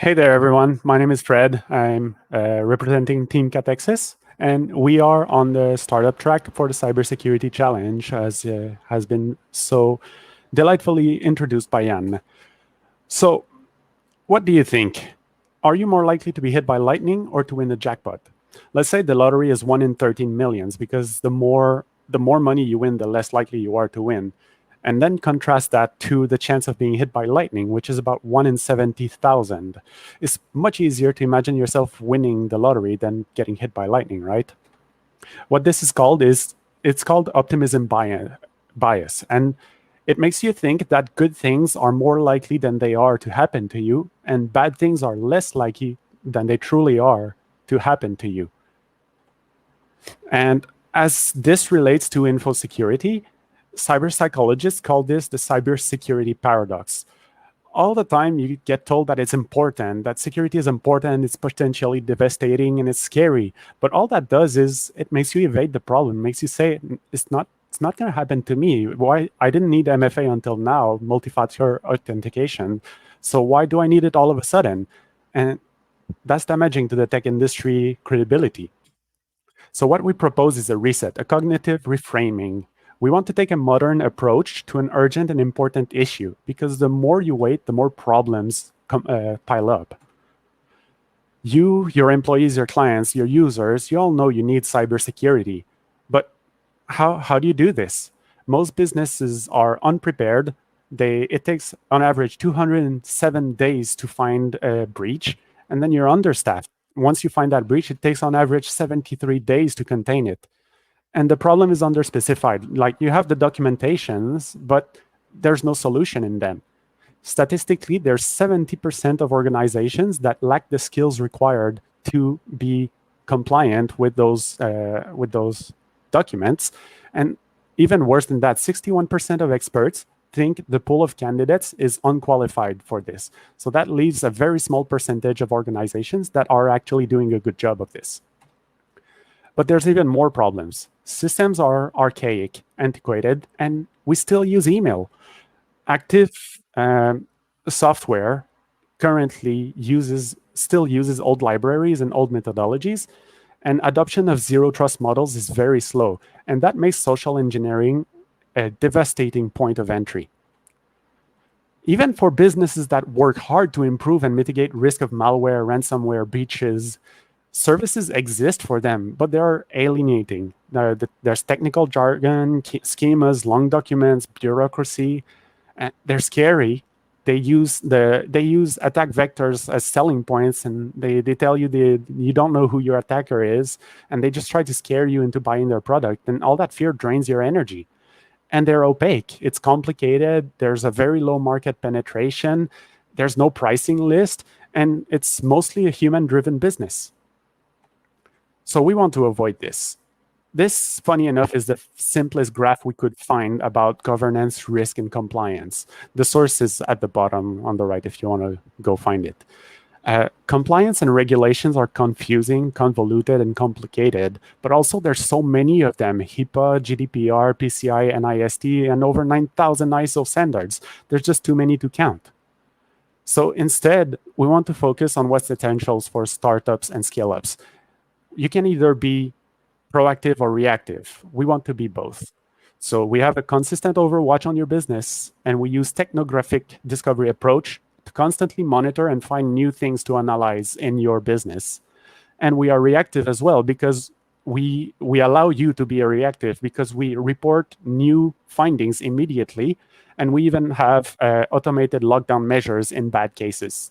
Hey there, everyone. My name is Fred. I'm representing Team Cathexis, and we are on the startup track for the Cybersecurity Challenge, as has been so delightfully introduced by Jan. So, what do you think? Are you more likely to be hit by lightning or to win the jackpot? Let's say the lottery is 1 in 13 millions, because the more money you win, the less likely you are to win. And then contrast that to the chance of being hit by lightning, which is about 1 in 70,000. It's much easier to imagine yourself winning the lottery than getting hit by lightning, right? What this is called is it's called optimism bias, and it makes you think that good things are more likely than they are to happen to you, and bad things are less likely than they truly are to happen to you. And as this relates to info security, cyber psychologists call this the cybersecurity paradox. All the time you get told that it's important, that security is important, it's potentially devastating, and it's scary. But all that does is it makes you evade the problem, it makes you say it's not going to happen to me. Why? I didn't need MFA until now, multi-factor authentication. So why do I need it all of a sudden? And that's damaging to the tech industry credibility. So what we propose is a reset, a cognitive reframing. We want to take a modern approach to an urgent and important issue, because the more you wait, the more problems pile up. You, your employees, your clients, your users, you all know you need cybersecurity. But how do you do this? Most businesses are unprepared. It takes, on average, 207 days to find a breach, and then you're understaffed. Once you find that breach, it takes, on average, 73 days to contain it. And the problem is underspecified. Like, you have the documentations, but there's no solution in them. Statistically, there's 70% of organizations that lack the skills required to be compliant with those documents. And even worse than that, 61% of experts think the pool of candidates is unqualified for this. So that leaves a very small percentage of organizations that are actually doing a good job of this. But there's even more problems. Systems are archaic, antiquated, and we still use email. Active software currently still uses old libraries and old methodologies, and adoption of zero trust models is very slow, and that makes social engineering a devastating point of entry. Even for businesses that work hard to improve and mitigate risk of malware, ransomware, breaches, services exist for them, but they are alienating. There's technical jargon, schemas, long documents, bureaucracy. They're scary. They use attack vectors as selling points, and they tell you you don't know who your attacker is, and they just try to scare you into buying their product, and all that fear drains your energy. And they're opaque. It's complicated. There's a very low market penetration. There's no pricing list, and it's mostly a human-driven business. So we want to avoid this. This, funny enough, is the simplest graph we could find about governance, risk, and compliance. The source is at the bottom on the right if you want to go find it. Compliance and regulations are confusing, convoluted, and complicated, but also there's so many of them: HIPAA, GDPR, PCI, NIST, and over 9,000 ISO standards. There's just too many to count. So instead, we want to focus on what's essentials for startups and scale-ups. You can either be proactive or reactive. We want to be both. So we have a consistent overwatch on your business, and we use technographic discovery approach to constantly monitor and find new things to analyze in your business. And we are reactive as well, because we allow you to be a reactive, because we report new findings immediately, and we even have automated lockdown measures in bad cases.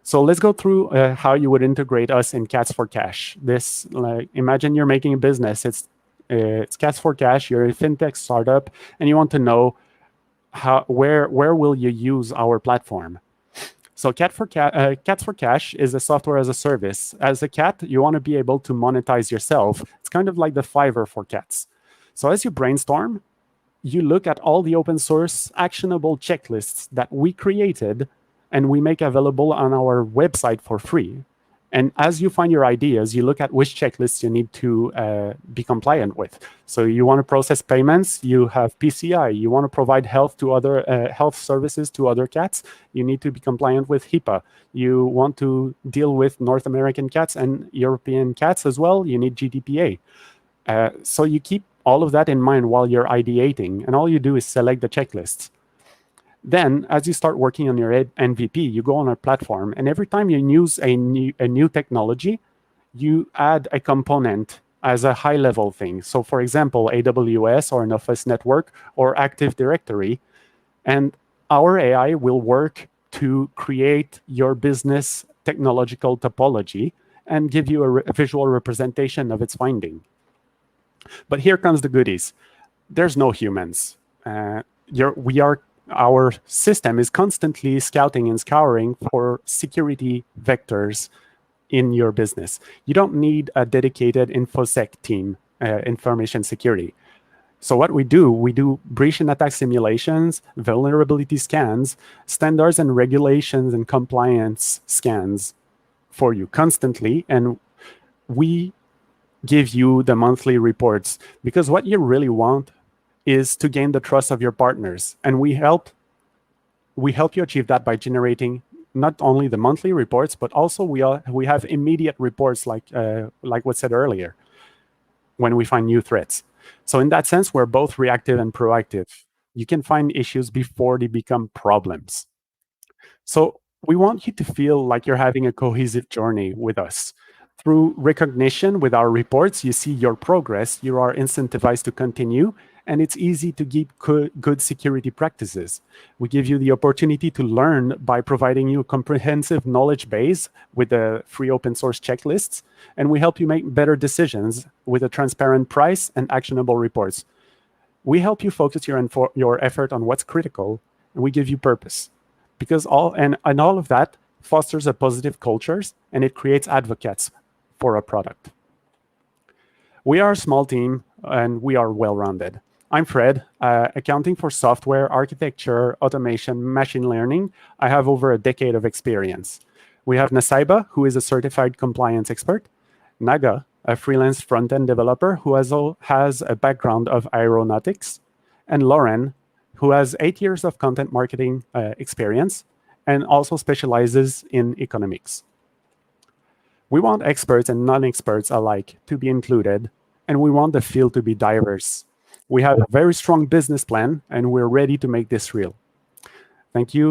So let's go through how you would integrate us in Cats for Cash. This, imagine you're making a business. It's Cats for Cash. You're a fintech startup, and you want to know where will you use our platform. So Cats for Cash is a software as a service. As a cat, you want to be able to monetize yourself. It's kind of like the Fiverr for cats. So as you brainstorm, you look at all the open source actionable checklists that we created and we make available on our website for free. And as you find your ideas, you look at which checklists you need to be compliant with. So you want to process payments, you have PCI. You want to provide health to other health services to other cats, you need to be compliant with HIPAA. You want to deal with North American cats and European cats as well, you need GDPR. So you keep all of that in mind while you're ideating, and all you do is select the checklists. Then, as you start working on your MVP, you go on our platform, and every time you use a new technology, you add a component as a high-level thing. So, for example, AWS or an Office network or Active Directory, and our AI will work to create your business technological topology and give you a visual representation of its finding. But here comes the goodies. There's no humans. Our system is constantly scouting and scouring for security vectors in your business. You don't need a dedicated InfoSec team, information security. So what we do breach and attack simulations, vulnerability scans, standards and regulations and compliance scans for you constantly. And we give you the monthly reports, because what you really want is to gain the trust of your partners. And we help you achieve that by generating not only the monthly reports, but also we have immediate reports like was said earlier, when we find new threats. So in that sense, we're both reactive and proactive. You can find issues before they become problems. So we want you to feel like you're having a cohesive journey with us. Through recognition with our reports, you see your progress, you are incentivized to continue, and it's easy to keep good security practices. We give you the opportunity to learn by providing you a comprehensive knowledge base with the free open source checklists, and we help you make better decisions with a transparent price and actionable reports. We help you focus your effort on what's critical, and we give you purpose. Because all of that fosters a positive cultures, and it creates advocates for a product. We are a small team, and we are well-rounded. I'm Fred, accounting for software, architecture, automation, machine learning. I have over a decade of experience. We have Nasaiba, who is a certified compliance expert, Naga, a freelance front-end developer who also has a background of aeronautics, and Lauren, who has 8 years of content marketing experience and also specializes in economics. We want experts and non-experts alike to be included, and we want the field to be diverse. We have a very strong business plan, and we're ready to make this real. Thank you.